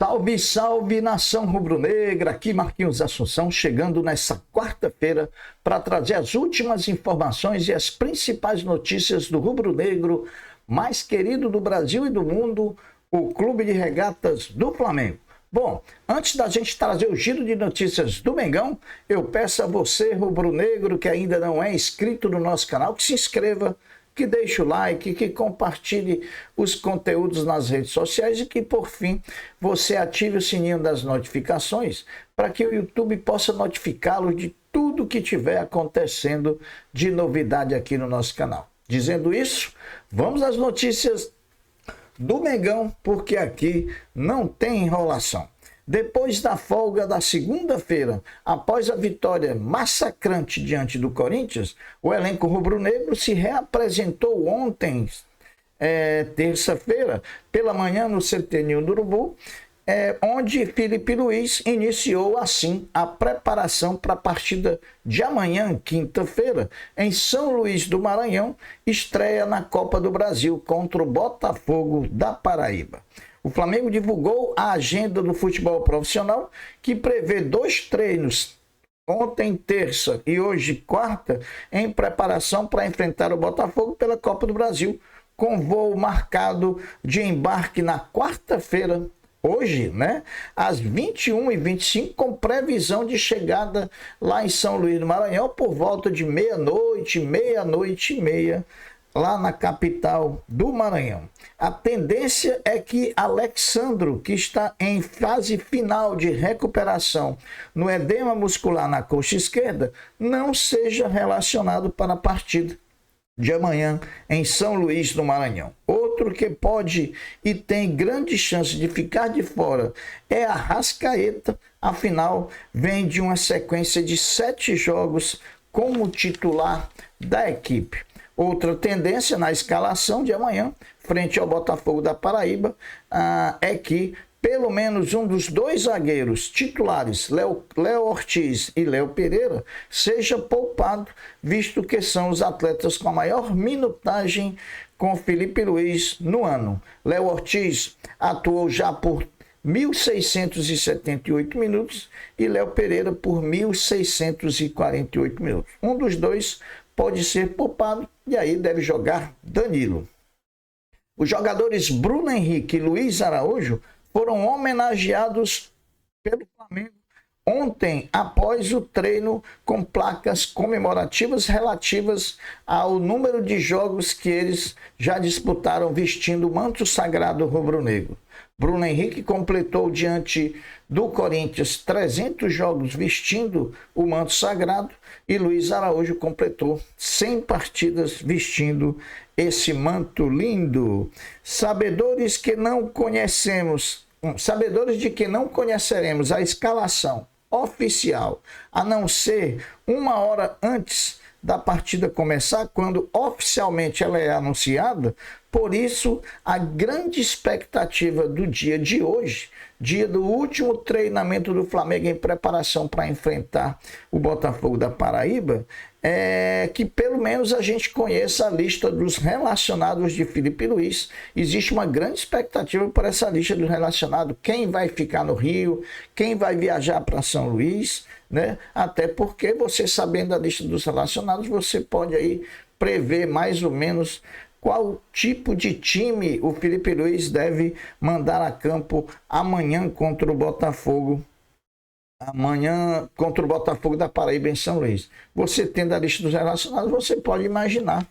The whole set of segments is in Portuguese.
Salve, salve, nação rubro-negra, aqui Marquinhos Assunção, chegando nessa quarta-feira para trazer as últimas informações e as principais notícias do rubro-negro mais querido do Brasil e do mundo, o Clube de Regatas do Flamengo. Bom, antes da gente trazer o giro de notícias do Mengão, eu peço a você, rubro-negro, que ainda não é inscrito no nosso canal, que se inscreva, que deixe o like, que compartilhe os conteúdos nas redes sociais e que, por fim, você ative o sininho das notificações para que o YouTube possa notificá-lo de tudo que estiver acontecendo de novidade aqui no nosso canal. Dizendo isso, vamos às notícias do Mengão, porque aqui não tem enrolação. Depois da folga da segunda-feira, após a vitória massacrante diante do Corinthians, o elenco rubro-negro se reapresentou ontem, terça-feira, pela manhã no CT Ninho do Urubu, onde Felipe Luiz iniciou assim a preparação para a partida de amanhã, quinta-feira, em São Luís do Maranhão, estreia na Copa do Brasil contra o Botafogo da Paraíba. O Flamengo divulgou a agenda do futebol profissional, que prevê 2 treinos, ontem terça e hoje quarta, em preparação para enfrentar o Botafogo pela Copa do Brasil, com voo marcado de embarque na quarta-feira, hoje, né, às 21h25, com previsão de chegada lá em São Luís do Maranhão por volta de meia-noite e meia, lá na capital do Maranhão. A tendência é que Alexandro, que está em fase final de recuperação no edema muscular na coxa esquerda, não seja relacionado para a partida de amanhã em São Luís do Maranhão. Outro que pode e tem grande chance de ficar de fora é Arrascaeta, afinal vem de uma sequência de 7 jogos como titular da equipe. Outra tendência na escalação de amanhã, frente ao Botafogo da Paraíba, é que pelo menos um dos 2 zagueiros titulares, Léo Ortiz e Léo Pereira, seja poupado, visto que são os atletas com a maior minutagem com Felipe Luiz no ano. Léo Ortiz atuou já por 1.678 minutos e Léo Pereira por 1.648 minutos. Um dos 2 pode ser poupado e aí deve jogar Danilo. Os jogadores Bruno Henrique e Luiz Araújo foram homenageados pelo Flamengo ontem após o treino com placas comemorativas relativas ao número de jogos que eles já disputaram vestindo o manto sagrado rubro-negro. Bruno Henrique completou diante do Corinthians 300 jogos vestindo o manto sagrado e Luiz Araújo completou 100 partidas vestindo esse manto lindo. Sabedores de que não conheceremos a escalação oficial, a não ser 1 hora antes da partida começar, quando oficialmente ela é anunciada. Por isso, a grande expectativa do dia de hoje, dia do último treinamento do Flamengo em preparação para enfrentar o Botafogo da Paraíba, é que pelo menos a gente conheça a lista dos relacionados de Felipe Luiz. Existe uma grande expectativa por essa lista dos relacionados, quem vai ficar no Rio, quem vai viajar para São Luís, né? Até porque você sabendo a lista dos relacionados, você pode aí prever mais ou menos qual tipo de time o Felipe Luiz deve mandar a campo amanhã contra o Botafogo. Amanhã contra o Botafogo da Paraíba em São Luís. Você tendo a lista dos relacionados, você pode imaginar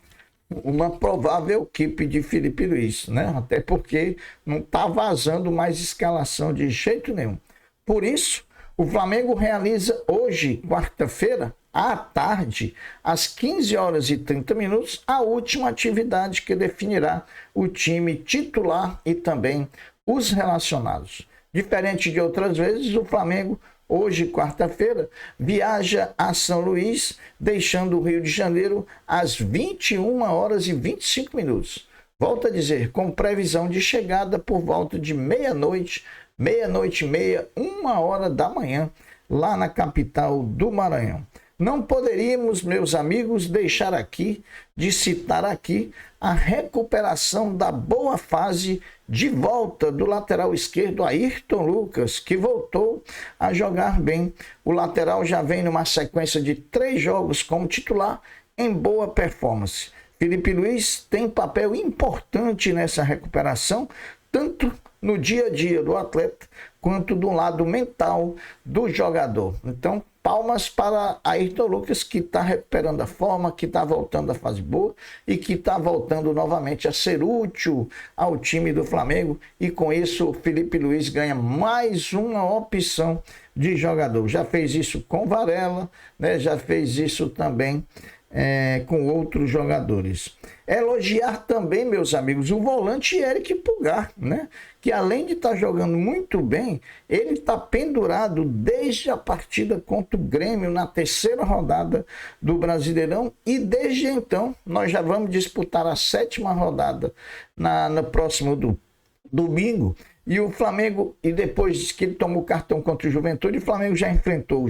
uma provável equipe de Felipe Luiz, né? Até porque não está vazando mais escalação de jeito nenhum. Por isso, o Flamengo realiza hoje, quarta-feira, à tarde, às 15h30, a última atividade que definirá o time titular e também os relacionados. Diferente de outras vezes, o Flamengo, hoje, quarta-feira, viaja a São Luís, deixando o Rio de Janeiro às 21h25. Volto a dizer, com previsão de chegada por volta de meia-noite e meia, 1h da manhã, lá na capital do Maranhão. Não poderíamos, meus amigos, deixar de citar aqui a recuperação da boa fase de volta do lateral esquerdo Ayrton Lucas, que voltou a jogar bem. O lateral já vem numa sequência de 3 jogos como titular em boa performance. Felipe Luiz tem papel importante nessa recuperação, tanto no dia a dia do atleta, quanto do lado mental do jogador. Então, palmas para Ayrton Lucas, que está recuperando a forma, que está voltando à fase boa e que está voltando novamente a ser útil ao time do Flamengo. E com isso, o Felipe Luiz ganha mais uma opção de jogador. Já fez isso com Varela, né? Já fez isso também com outros jogadores. Elogiar também, meus amigos, o volante Eric Pulgar, né? Que além de estar jogando muito bem, ele está pendurado desde a partida contra o Grêmio na 3ª rodada do Brasileirão, e desde então nós já vamos disputar a 7ª rodada no próximo domingo. E o Flamengo, e depois que ele tomou o cartão contra o Juventude, o Flamengo já enfrentou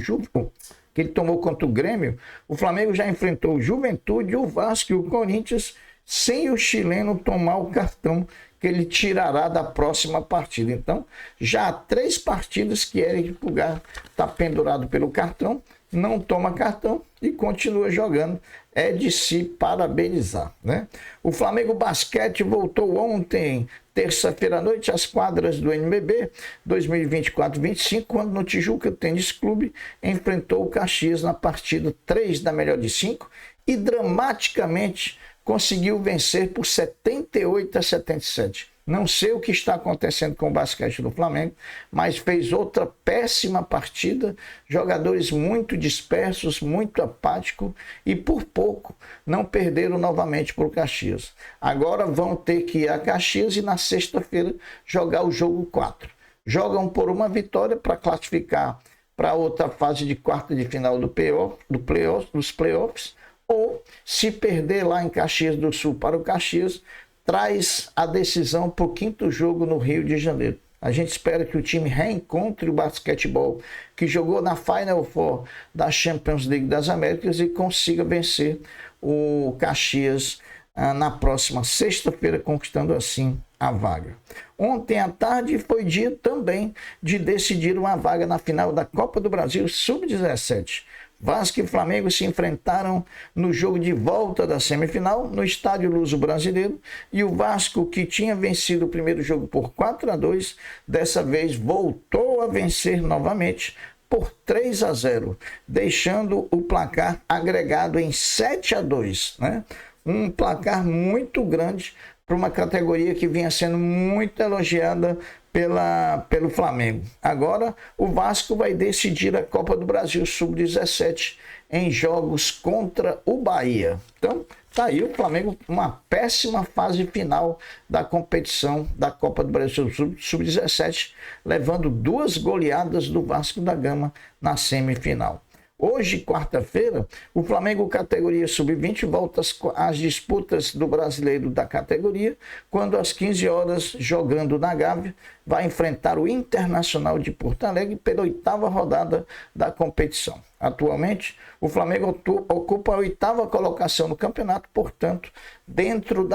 que ele tomou contra o Grêmio, o Flamengo já enfrentou o Juventude, o Vasco e o Corinthians, sem o chileno tomar o cartão que ele tirará da próxima partida. Então, já há 3 partidas que Eric Pulgar está pendurado pelo cartão, não toma cartão e continua jogando. É de se parabenizar, né? O Flamengo Basquete voltou ontem, terça-feira à noite, às quadras do NBB 2024-25, quando no Tijuca Tênis Clube enfrentou o Caxias na partida 3 da melhor de 5 e dramaticamente conseguiu vencer por 78-77. Não sei o que está acontecendo com o basquete do Flamengo, mas fez outra péssima partida, jogadores muito dispersos, muito apáticos, e por pouco não perderam novamente para o Caxias. Agora vão ter que ir a Caxias e na sexta-feira jogar o jogo 4. Jogam por uma vitória para classificar para outra fase de quarta de final dos playoffs, ou se perder lá em Caxias do Sul para o Caxias, traz a decisão para o 5º jogo no Rio de Janeiro. A gente espera que o time reencontre o basquetebol que jogou na Final Four da Champions League das Américas e consiga vencer o Caxias na próxima sexta-feira, conquistando assim a vaga. Ontem à tarde foi dia também de decidir uma vaga na final da Copa do Brasil Sub-17. Vasco e Flamengo se enfrentaram no jogo de volta da semifinal no Estádio Luso Brasileiro, e o Vasco, que tinha vencido o primeiro jogo por 4-2, dessa vez voltou a vencer novamente por 3-0, deixando o placar agregado em 7-2, né? Um placar muito grande para uma categoria que vinha sendo muito elogiada pelo Flamengo. Agora o Vasco vai decidir a Copa do Brasil Sub-17 em jogos contra o Bahia. Então tá aí o Flamengo, uma péssima fase final da competição da Copa do Brasil Sub-17, levando 2 goleadas do Vasco da Gama na semifinal. Hoje, quarta-feira, o Flamengo categoria Sub-20 volta às disputas do brasileiro da categoria, quando às 15 horas, jogando na Gávea, vai enfrentar o Internacional de Porto Alegre pela 8ª rodada da competição. Atualmente, o Flamengo ocupa a 8ª colocação no campeonato, portanto, dentro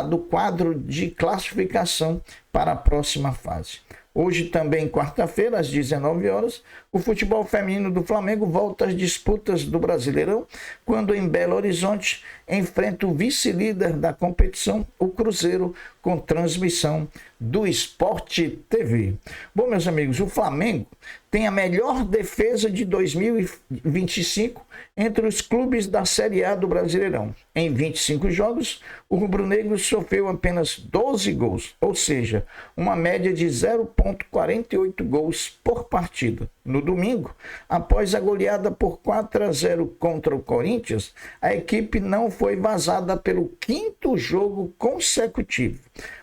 do quadro de classificação para a próxima fase. Hoje também, quarta-feira, às 19 horas, o futebol feminino do Flamengo volta às disputas do Brasileirão, quando em Belo Horizonte enfrenta o vice-líder da competição, o Cruzeiro, com transmissão do Sport TV. Bom, meus amigos, o Flamengo tem a melhor defesa de 2025 entre os clubes da Série A do Brasileirão. Em 25 jogos, o rubro-negro sofreu apenas 12 gols, ou seja, uma média de 0,48 gols por partida. No domingo, após a goleada por 4-0 contra o Corinthians, a equipe não foi vazada pelo 5º jogo consecutivo.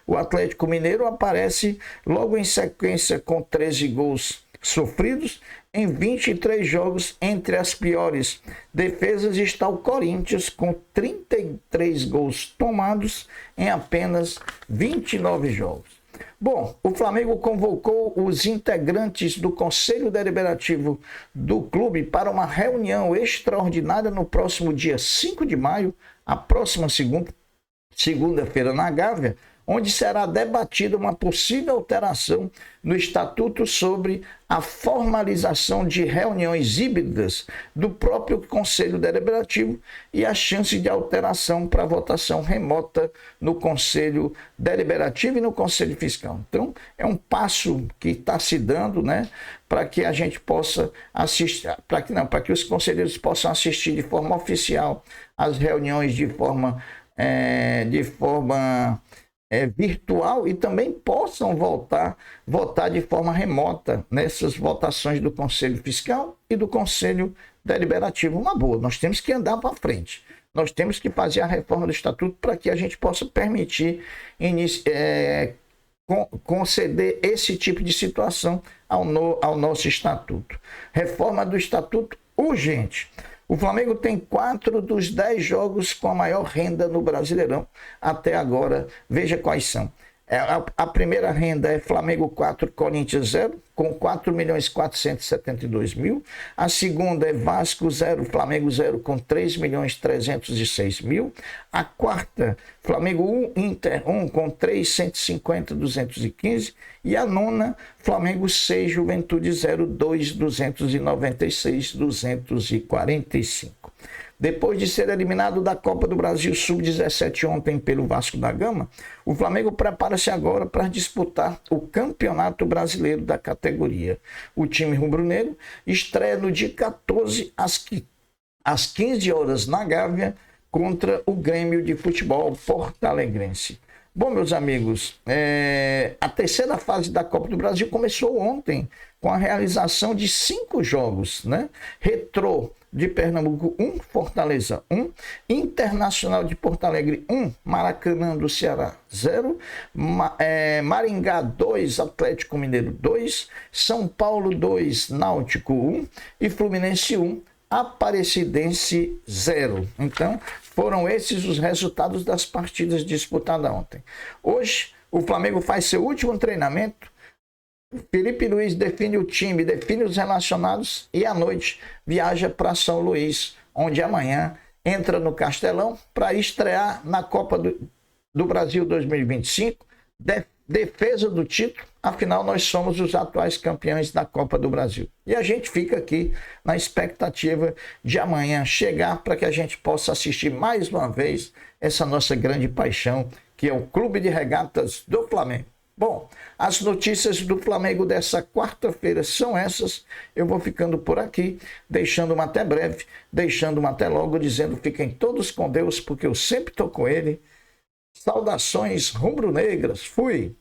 O Atlético Mineiro aparece logo em sequência com 13 gols sofridos em 23 jogos. Entre as piores defesas está o Corinthians, com 33 gols tomados em apenas 29 jogos. Bom, o Flamengo convocou os integrantes do Conselho Deliberativo do clube para uma reunião extraordinária no próximo dia 5 de maio, a próxima segunda-feira na Gávea, onde será debatida uma possível alteração no Estatuto sobre a formalização de reuniões híbridas do próprio Conselho Deliberativo e a chance de alteração para votação remota no Conselho Deliberativo e no Conselho Fiscal. Então, é um passo que está se dando, né, para que a gente possa assistir, para que os conselheiros possam assistir de forma oficial às reuniões de forma virtual e também possam votar de forma remota nessas votações do Conselho Fiscal e do Conselho Deliberativo. Uma boa, nós temos que andar para frente. Nós temos que fazer a reforma do Estatuto para que a gente possa permitir conceder esse tipo de situação ao nosso Estatuto. Reforma do Estatuto urgente. O Flamengo tem 4 dos 10 jogos com a maior renda no Brasileirão até agora. Veja quais são. A primeira renda é Flamengo 4, Corinthians 0, com 4.472.000. A segunda é Vasco 0, Flamengo 0, com 3.306.000. A quarta, Flamengo 1, Inter 1, com 3.150.215. E a nona, Flamengo 6, Juventude 0, 2.296.245. Depois de ser eliminado da Copa do Brasil Sub-17 ontem pelo Vasco da Gama, o Flamengo prepara-se agora para disputar o Campeonato Brasileiro da categoria. O time rubro-negro estreia no dia 14 às 15 horas na Gávea contra o Grêmio de Futebol porto-alegrense. Bom, meus amigos, a terceira fase da Copa do Brasil começou ontem com a realização de 5 jogos, né? Retrô de Pernambuco 1, Fortaleza 1, Internacional de Porto Alegre 1, Maracanã do Ceará 0, Maringá 2, Atlético Mineiro 2, São Paulo 2, Náutico 1 e Fluminense 1, Aparecidense 0. Então, foram esses os resultados das partidas disputadas ontem. Hoje, o Flamengo faz seu último treinamento. Felipe Luiz define o time, define os relacionados e à noite viaja para São Luís, onde amanhã entra no Castelão para estrear na Copa do Brasil 2025, defesa do título, afinal nós somos os atuais campeões da Copa do Brasil. E a gente fica aqui na expectativa de amanhã chegar para que a gente possa assistir mais uma vez essa nossa grande paixão, que é o Clube de Regatas do Flamengo. Bom, as notícias do Flamengo dessa quarta-feira são essas. Eu vou ficando por aqui, deixando uma até breve, deixando uma até logo, dizendo fiquem todos com Deus, porque eu sempre estou com ele. Saudações rubro-negras. Fui!